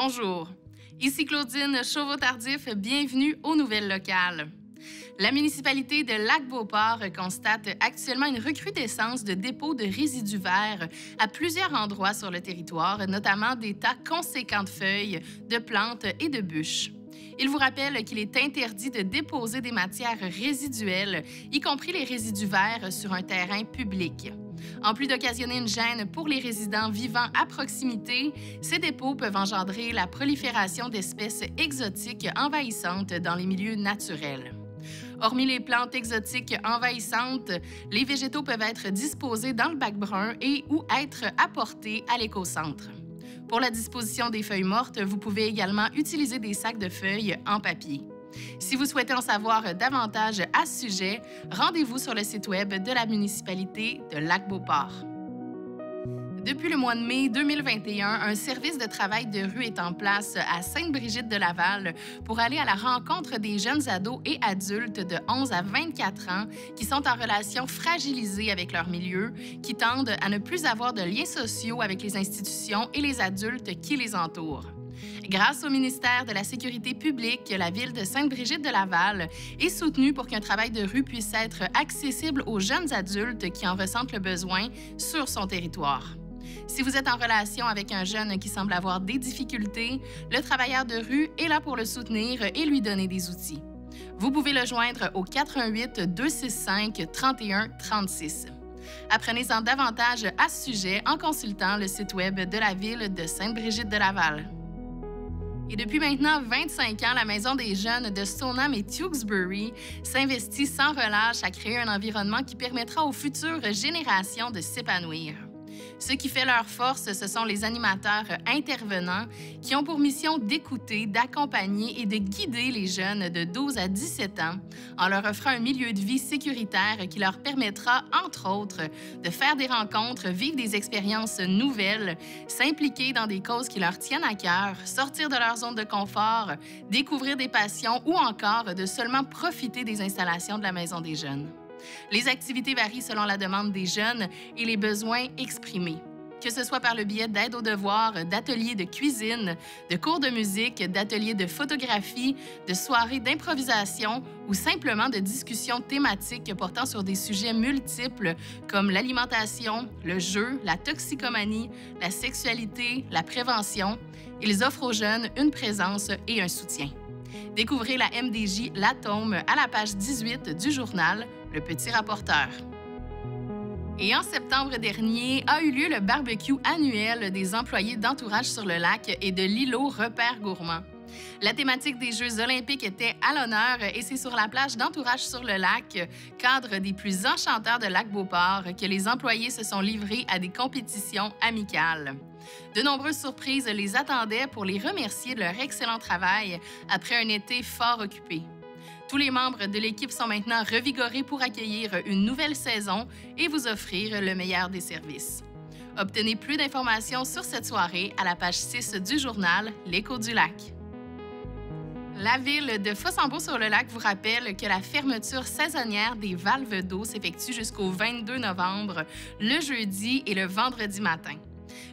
Bonjour, ici Claudine Chauveau-Tardif, bienvenue aux nouvelles locales. La municipalité de Lac-Beauport constate actuellement une recrudescence de dépôts de résidus verts à plusieurs endroits sur le territoire, notamment des tas conséquents de feuilles, de plantes et de bûches. Il vous rappelle qu'il est interdit de déposer des matières résiduelles, y compris les résidus verts, sur un terrain public. En plus d'occasionner une gêne pour les résidents vivant à proximité, ces dépôts peuvent engendrer la prolifération d'espèces exotiques envahissantes dans les milieux naturels. Hormis les plantes exotiques envahissantes, les végétaux peuvent être disposés dans le bac brun et ou être apportés à l'écocentre. Pour la disposition des feuilles mortes, vous pouvez également utiliser des sacs de feuilles en papier. Si vous souhaitez en savoir davantage à ce sujet, rendez-vous sur le site web de la municipalité de Lac-Beauport. Depuis le mois de mai 2021, un service de travail de rue est en place à Sainte-Brigitte-de-Laval pour aller à la rencontre des jeunes ados et adultes de 11 à 24 ans qui sont en relation fragilisée avec leur milieu, qui tendent à ne plus avoir de liens sociaux avec les institutions et les adultes qui les entourent. Grâce au ministère de la Sécurité publique, la Ville de Sainte-Brigitte-de-Laval est soutenue pour qu'un travail de rue puisse être accessible aux jeunes adultes qui en ressentent le besoin sur son territoire. Si vous êtes en relation avec un jeune qui semble avoir des difficultés, le travailleur de rue est là pour le soutenir et lui donner des outils. Vous pouvez le joindre au 88 265 31 36. Apprenez-en davantage à ce sujet en consultant le site web de la Ville de Sainte-Brigitte-de-Laval. Et depuis maintenant 25 ans, la Maison des jeunes de Stoneham et Tewksbury s'investit sans relâche à créer un environnement qui permettra aux futures générations de s'épanouir. Ce qui fait leur force, ce sont les animateurs intervenants qui ont pour mission d'écouter, d'accompagner et de guider les jeunes de 12 à 17 ans en leur offrant un milieu de vie sécuritaire qui leur permettra, entre autres, de faire des rencontres, vivre des expériences nouvelles, s'impliquer dans des causes qui leur tiennent à cœur, sortir de leur zone de confort, découvrir des passions ou encore de seulement profiter des installations de la Maison des jeunes. Les activités varient selon la demande des jeunes et les besoins exprimés. Que ce soit par le biais d'aides aux devoirs, d'ateliers de cuisine, de cours de musique, d'ateliers de photographie, de soirées d'improvisation ou simplement de discussions thématiques portant sur des sujets multiples comme l'alimentation, le jeu, la toxicomanie, la sexualité, la prévention, ils offrent aux jeunes une présence et un soutien. Découvrez la MDJ L'Atome à la page 18 du journal Le Petit Rapporteur. Et en septembre dernier a eu lieu le barbecue annuel des employés d'Entourage sur le lac et de l'îlot Repère Gourmand. La thématique des Jeux olympiques était à l'honneur et c'est sur la plage d'Entourage sur le lac, cadre des plus enchanteurs de Lac-Beauport, que les employés se sont livrés à des compétitions amicales. De nombreuses surprises les attendaient pour les remercier de leur excellent travail après un été fort occupé. Tous les membres de l'équipe sont maintenant revigorés pour accueillir une nouvelle saison et vous offrir le meilleur des services. Obtenez plus d'informations sur cette soirée à la page 6 du journal L'Écho du lac. La ville de Fossambeau-sur-le-Lac vous rappelle que la fermeture saisonnière des valves d'eau s'effectue jusqu'au 22 novembre, le jeudi et le vendredi matin.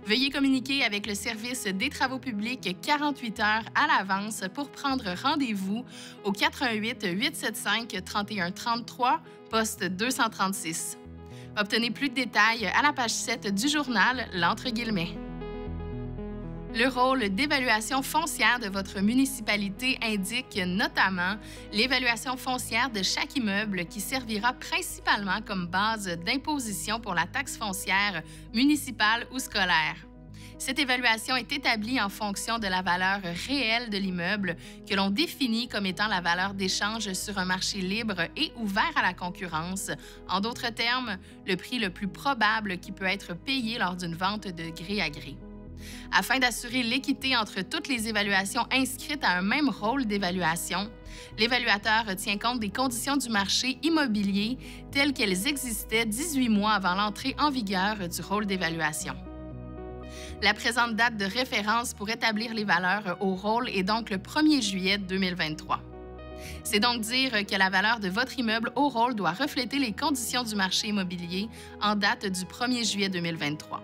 Veuillez communiquer avec le service des travaux publics 48 heures à l'avance pour prendre rendez-vous au 88 875 31 33, poste 236. Obtenez plus de détails à la page 7 du journal L'Entre-guillemets. Le rôle d'évaluation foncière de votre municipalité indique notamment l'évaluation foncière de chaque immeuble qui servira principalement comme base d'imposition pour la taxe foncière municipale ou scolaire. Cette évaluation est établie en fonction de la valeur réelle de l'immeuble que l'on définit comme étant la valeur d'échange sur un marché libre et ouvert à la concurrence. En d'autres termes, le prix le plus probable qui peut être payé lors d'une vente de gré à gré. Afin d'assurer l'équité entre toutes les évaluations inscrites à un même rôle d'évaluation, l'évaluateur tient compte des conditions du marché immobilier telles qu'elles existaient 18 mois avant l'entrée en vigueur du rôle d'évaluation. La présente date de référence pour établir les valeurs au rôle est donc le 1er juillet 2023. C'est donc dire que la valeur de votre immeuble au rôle doit refléter les conditions du marché immobilier en date du 1er juillet 2023.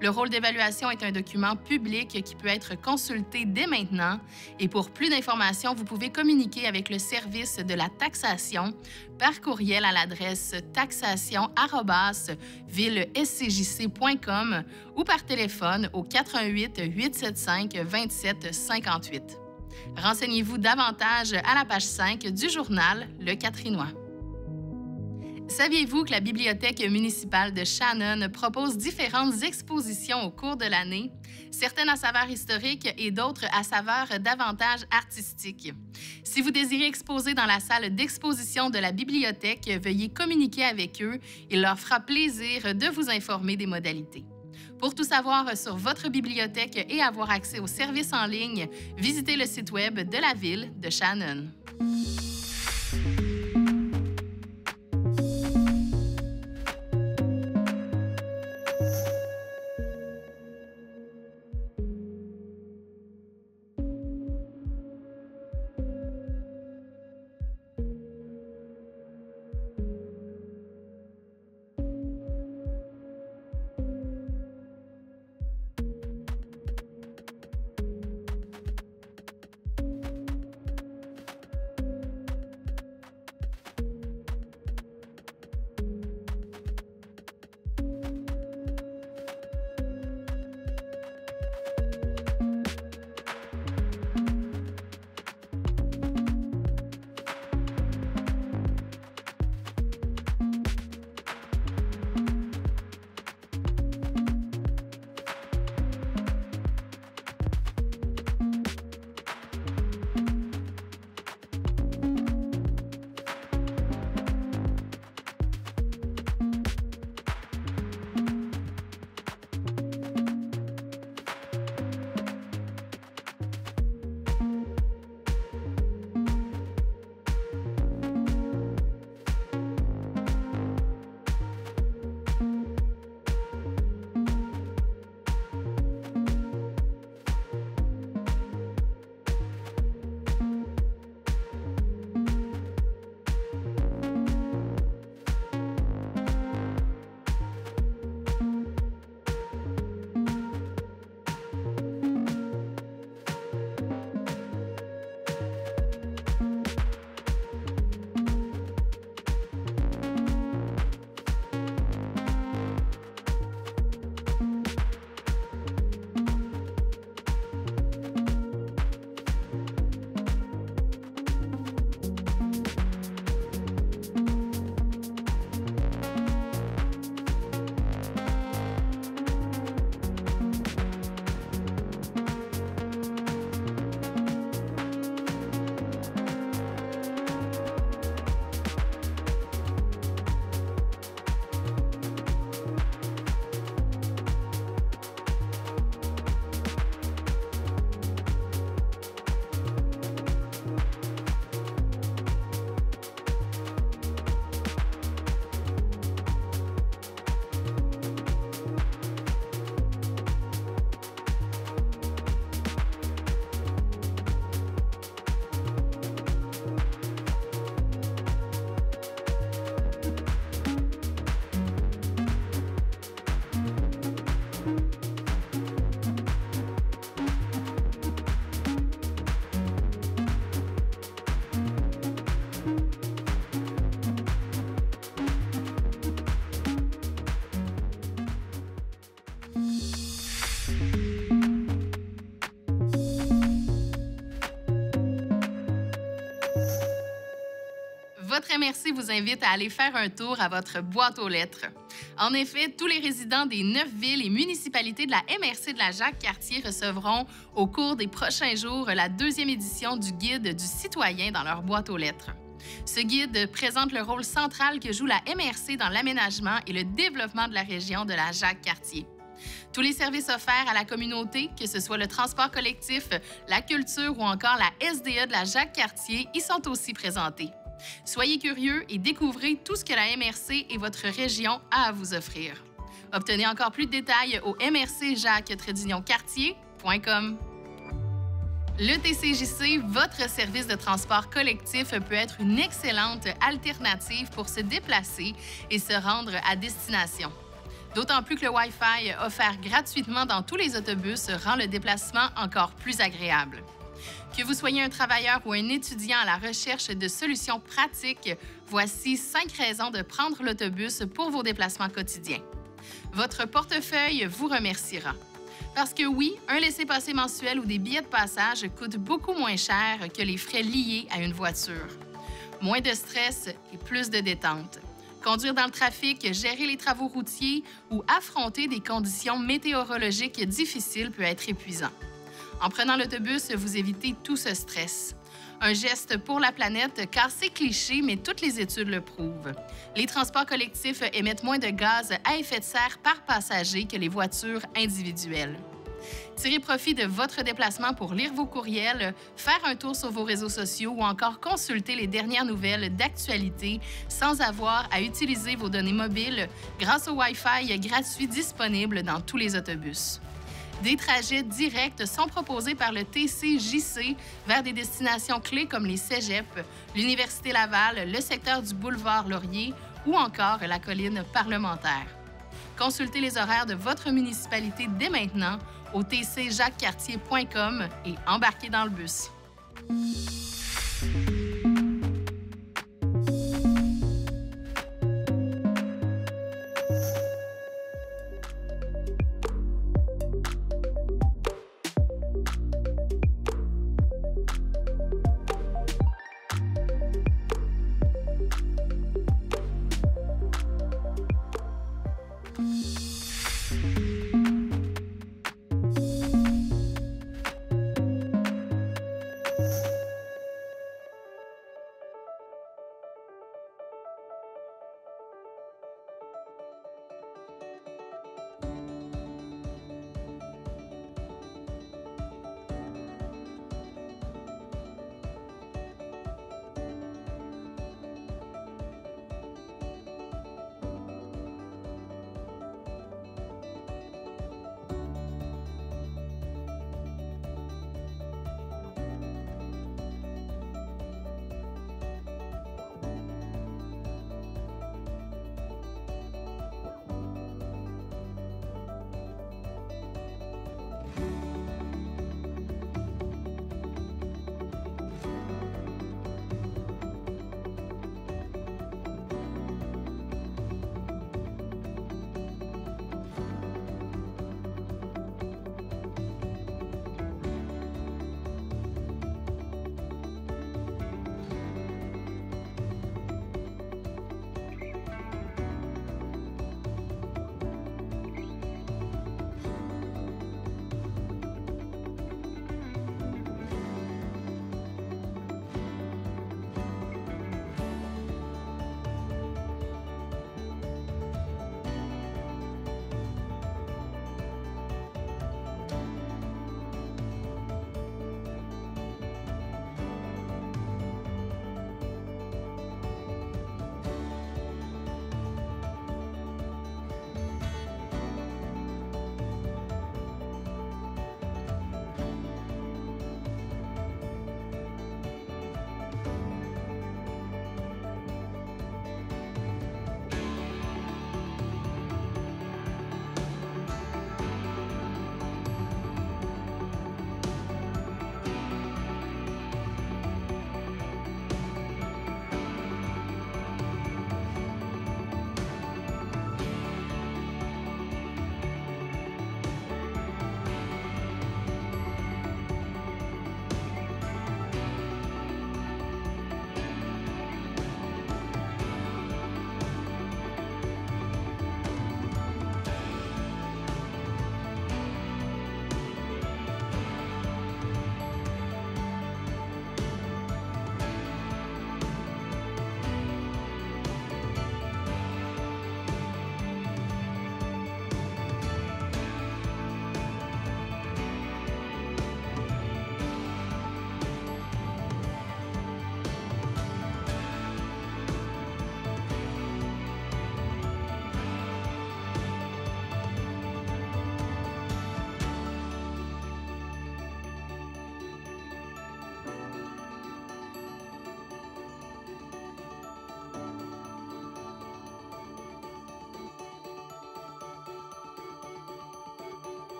Le rôle d'évaluation est un document public qui peut être consulté dès maintenant. Et pour plus d'informations, vous pouvez communiquer avec le service de la taxation par courriel à l'adresse taxation@villescjc.com ou par téléphone au 88 875 27 58. Renseignez-vous davantage à la page 5 du journal Le Catrinois. Saviez-vous que la Bibliothèque municipale de Shannon propose différentes expositions au cours de l'année, certaines à saveur historique et d'autres à saveur davantage artistique? Si vous désirez exposer dans la salle d'exposition de la bibliothèque, veuillez communiquer avec eux. Il leur fera plaisir de vous informer des modalités. Pour tout savoir sur votre bibliothèque et avoir accès aux services en ligne, visitez le site web de la ville de Shannon. Votre MRC vous invite à aller faire un tour à votre boîte aux lettres. En effet, tous les résidents des 9 villes et municipalités de la MRC de la Jacques-Cartier recevront au cours des prochains jours la 2e édition du Guide du citoyen dans leur boîte aux lettres. Ce guide présente le rôle central que joue la MRC dans l'aménagement et le développement de la région de la Jacques-Cartier. Tous les services offerts à la communauté, que ce soit le transport collectif, la culture ou encore la SDE de la Jacques-Cartier, y sont aussi présentés. Soyez curieux et découvrez tout ce que la MRC et votre région a à vous offrir. Obtenez encore plus de détails au mrcjacques-cartier.com. Le TCJC, votre service de transport collectif, peut être une excellente alternative pour se déplacer et se rendre à destination. D'autant plus que le Wi-Fi offert gratuitement dans tous les autobus rend le déplacement encore plus agréable. Que vous soyez un travailleur ou un étudiant à la recherche de solutions pratiques, voici 5 raisons de prendre l'autobus pour vos déplacements quotidiens. Votre portefeuille vous remerciera. Parce que oui, un laissez-passer mensuel ou des billets de passage coûtent beaucoup moins cher que les frais liés à une voiture. Moins de stress et plus de détente. Conduire dans le trafic, gérer les travaux routiers ou affronter des conditions météorologiques difficiles peut être épuisant. En prenant l'autobus, vous évitez tout ce stress. Un geste pour la planète, car c'est cliché, mais toutes les études le prouvent. Les transports collectifs émettent moins de gaz à effet de serre par passager que les voitures individuelles. Tirez profit de votre déplacement pour lire vos courriels, faire un tour sur vos réseaux sociaux ou encore consulter les dernières nouvelles d'actualité sans avoir à utiliser vos données mobiles grâce au Wi-Fi gratuit disponible dans tous les autobus. Des trajets directs sont proposés par le TCJC vers des destinations clés comme les cégeps, l'Université Laval, le secteur du boulevard Laurier ou encore la colline parlementaire. Consultez les horaires de votre municipalité dès maintenant au tcjacquescartier.com et embarquez dans le bus.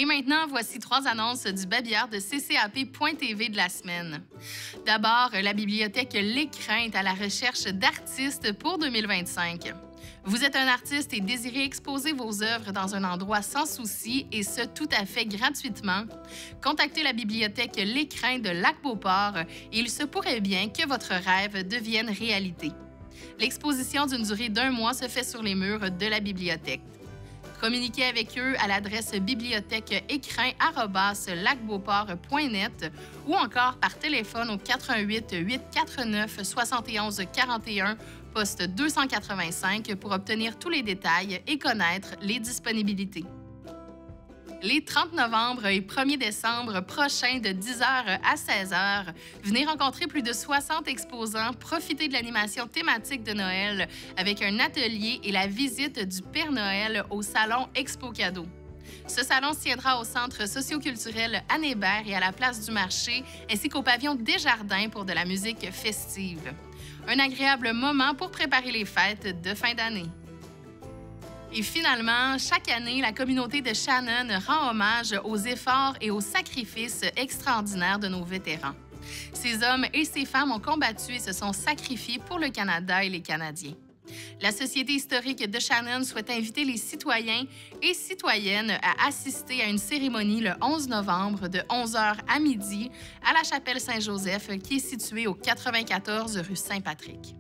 Et maintenant, voici 3 annonces du babillard de ccap.tv de la semaine. D'abord, la bibliothèque L'Écrin est à la recherche d'artistes pour 2025. Vous êtes un artiste et désirez exposer vos œuvres dans un endroit sans souci, et ce, tout à fait gratuitement? Contactez la bibliothèque L'Écrin de Lac-Beauport et il se pourrait bien que votre rêve devienne réalité. L'exposition d'une durée d'1 mois se fait sur les murs de la bibliothèque. Communiquez avec eux à l'adresse bibliothéque-écrin@lacbeauport.net ou encore par téléphone au 88 849 71 41 poste 285 pour obtenir tous les détails et connaître les disponibilités. Les 30 novembre et 1er décembre prochains de 10h à 16h, venez rencontrer plus de 60 exposants, profitez de l'animation thématique de Noël avec un atelier et la visite du Père Noël au salon Expo Cadeau. Ce salon se tiendra au centre socioculturel Anne Hébert et à la place du marché, ainsi qu'au pavillon Desjardins pour de la musique festive. Un agréable moment pour préparer les fêtes de fin d'année. Et finalement, chaque année, la communauté de Shannon rend hommage aux efforts et aux sacrifices extraordinaires de nos vétérans. Ces hommes et ces femmes ont combattu et se sont sacrifiés pour le Canada et les Canadiens. La Société historique de Shannon souhaite inviter les citoyens et citoyennes à assister à une cérémonie le 11 novembre de 11h à midi à la chapelle Saint-Joseph qui est située au 94 rue Saint-Patrick.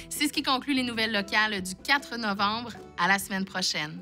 C'est ce qui conclut les nouvelles locales du 4 novembre. À la semaine prochaine.